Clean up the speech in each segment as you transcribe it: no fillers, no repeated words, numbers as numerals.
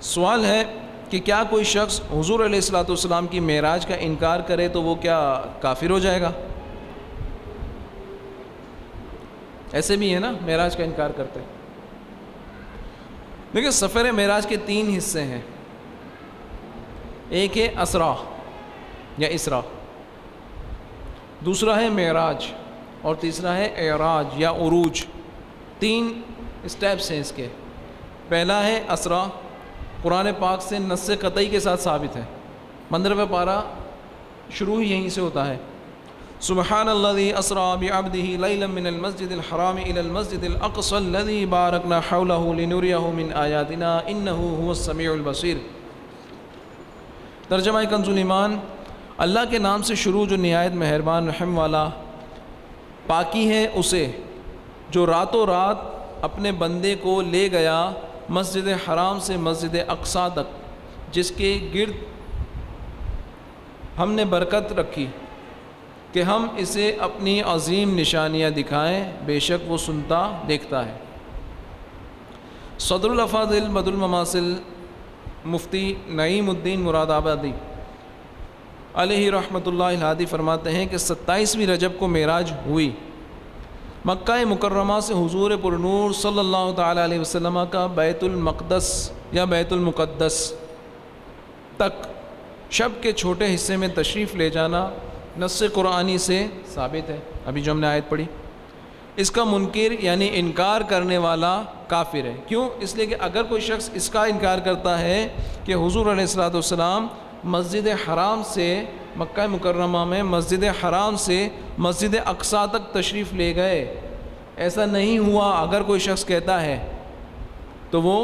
سوال ہے کہ کیا کوئی شخص حضور علیہ الصلوۃ والسلام کی معراج کا انکار کرے تو وہ کیا کافر ہو جائے گا؟ ایسے بھی ہے نا، معراج کا انکار کرتے ہیں۔ دیکھیں، سفر معراج کے 3 حصے ہیں۔ ایک ہے اسرا یا اسرا، دوسرا ہے معراج، اور تیسرا ہے اعراج یا عروج۔ 3 اسٹیپس ہیں اس کے۔ پہلا ہے اسرا، قرآن پاک سے نص قطعی کے ساتھ ثابت ہے۔ 15واں پارہ شروع ہی یہیں سے ہوتا ہے۔ سبحان الذی اسرا بعبدہ لیلا من المسجد الحرام الی المسجد الاقصی الذی بارکنا حولہ لنریہ من آیاتنا انہ هو السمیع البصیر۔ ترجمہ کنز ایمان، اللہ کے نام سے شروع جو نہایت مہربان رحم والا، پاکی ہے اسے جو راتوں رات اپنے بندے کو لے گیا مسجد حرام سے مسجد اقصی تک، جس کے گرد ہم نے برکت رکھی کہ ہم اسے اپنی عظیم نشانیاں دکھائیں، بے شک وہ سنتا دیکھتا ہے۔ صدر الافاضل بدر المماثل مفتی نعیم الدین مراد آبادی علیہ رحمۃ اللہ الہادی فرماتے ہیں کہ 27ویں رجب کو معراج ہوئی۔ مکہ مکرمہ سے حضور پرنور صلی اللہ تعالیٰ علیہ وسلم کا بیت المقدس یا بیت المقدس تک شب کے چھوٹے حصے میں تشریف لے جانا نص قرآنی سے ثابت ہے، ابھی جو ہم نے آیت پڑھی۔ اس کا منکر یعنی انکار کرنے والا کافر ہے۔ کیوں؟ اس لیے کہ اگر کوئی شخص اس کا انکار کرتا ہے کہ حضور علیہ الصلوۃ والسلام مسجد حرام سے، مکہ مکرمہ میں مسجد حرام سے مسجد اقصی تک تشریف لے گئے، ایسا نہیں ہوا، اگر کوئی شخص کہتا ہے تو وہ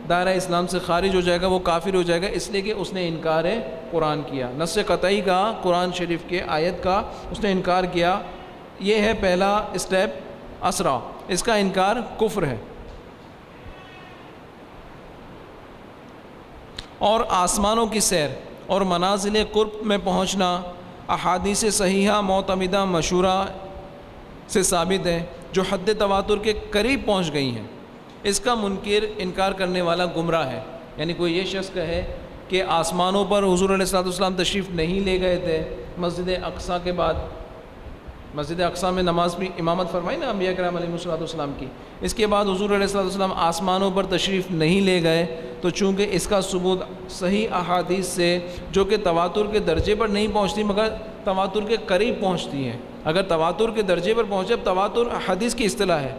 دائرہ اسلام سے خارج ہو جائے گا، وہ کافر ہو جائے گا، اس لیے کہ اس نے انکار قرآن کیا، نص قطعی کا، قرآن شریف کے آیت کا اس نے انکار کیا۔ یہ ہے پہلا اسٹیپ اسرا، اس کا انکار کفر ہے۔ اور آسمانوں کی سیر اور منازل قرب میں پہنچنا احادیث صحیحہ معتمدہ مشہورہ سے ثابت ہے، جو حد تواتر کے قریب پہنچ گئی ہیں۔ اس کا منکر انکار کرنے والا گمراہ ہے۔ یعنی کوئی یہ شخص کہے کہ آسمانوں پر حضور علیہ الصلوۃ والسلام تشریف نہیں لے گئے تھے، مسجد اقصی کے بعد، مسجد اقصی میں نماز بھی امامت فرمائی نا انبیاء کرام علیہ الصلوۃ والسلام کی، اس کے بعد حضور علیہ الصلوۃ والسلام آسمانوں پر تشریف نہیں لے گئے، تو چونکہ اس کا ثبوت صحیح احادیث سے جو کہ تواتر کے درجے پر نہیں پہنچتی مگر تواتر کے قریب پہنچتی ہیں، اگر تواتر کے درجے پر پہنچے، اب تواتر حدیث کی اصطلاح ہے،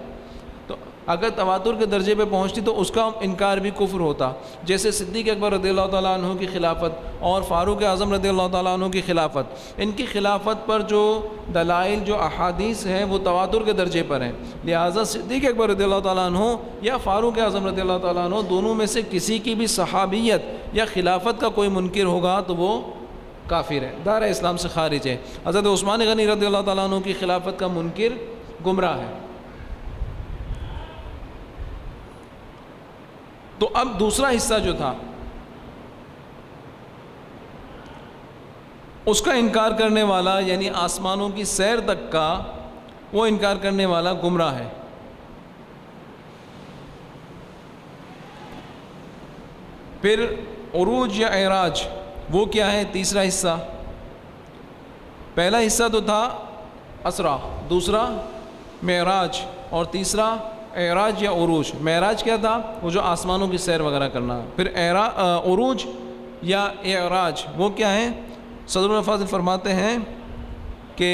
تو اگر تواتر کے درجے پہ پہنچتی تو اس کا انکار بھی کفر ہوتا۔ جیسے صدیق اکبر رضی اللہ تعالیٰ عنہ کی خلافت اور فاروق اعظم رضی اللہ تعالیٰ عنہ کی خلافت، ان کی خلافت پر جو دلائل، جو احادیث ہیں وہ تواتر کے درجے پر ہیں، لہٰذا صدیق اکبر رضی اللہ تعالیٰ عنہ یا فاروق اعظم رضی اللہ تعالیٰ عنہ دونوں میں سے کسی کی بھی صحابیت یا خلافت کا کوئی منکر ہوگا تو وہ کافر ہے، دائرہ اسلام سے خارج ہے۔ حضرت عثمان غنی رضی اللہ تعالیٰ عنہ کی خلافت کا منکر گمراہ ہے۔ تو اب دوسرا حصہ جو تھا اس کا انکار کرنے والا، یعنی آسمانوں کی سیر تک کا، وہ انکار کرنے والا گمراہ ہے۔ پھر عروج یا اعراج، وہ کیا ہے؟ تیسرا حصہ۔ پہلا حصہ تو تھا اسرا، دوسرا معراج، اور تیسرا اعراج یا عروج۔ معراج کیا تھا؟ وہ جو آسمانوں کی سیر وغیرہ کرنا۔ پھر عروج یا اعراج وہ کیا ہے؟ صدر الافاضل فرماتے ہیں کہ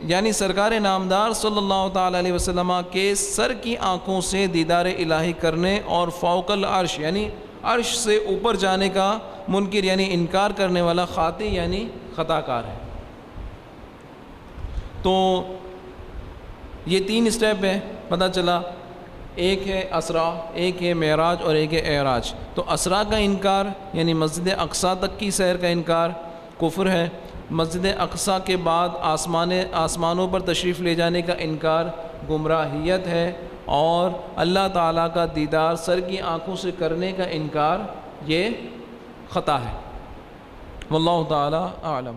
یعنی سرکار نامدار صلی اللہ تعالیٰ علیہ وسلم کے سر کی آنکھوں سے دیدار الہی کرنے اور فوق العرش یعنی عرش سے اوپر جانے کا منکر یعنی انکار کرنے والا خاطئ یعنی خطا کار ہے۔ تو یہ 3 اسٹیپ ہے، پتہ چلا، ایک ہے اسرا، ایک ہے معراج اور ایک ہے اعراج۔ تو اسرا کا انکار یعنی مسجد اقصی تک کی سیر کا انکار کفر ہے، مسجد اقصی کے بعد آسمانوں پر تشریف لے جانے کا انکار گمراہیت ہے، اور اللہ تعالیٰ کا دیدار سر کی آنکھوں سے کرنے کا انکار یہ خطا ہے۔ واللہ تعالیٰ اعلم۔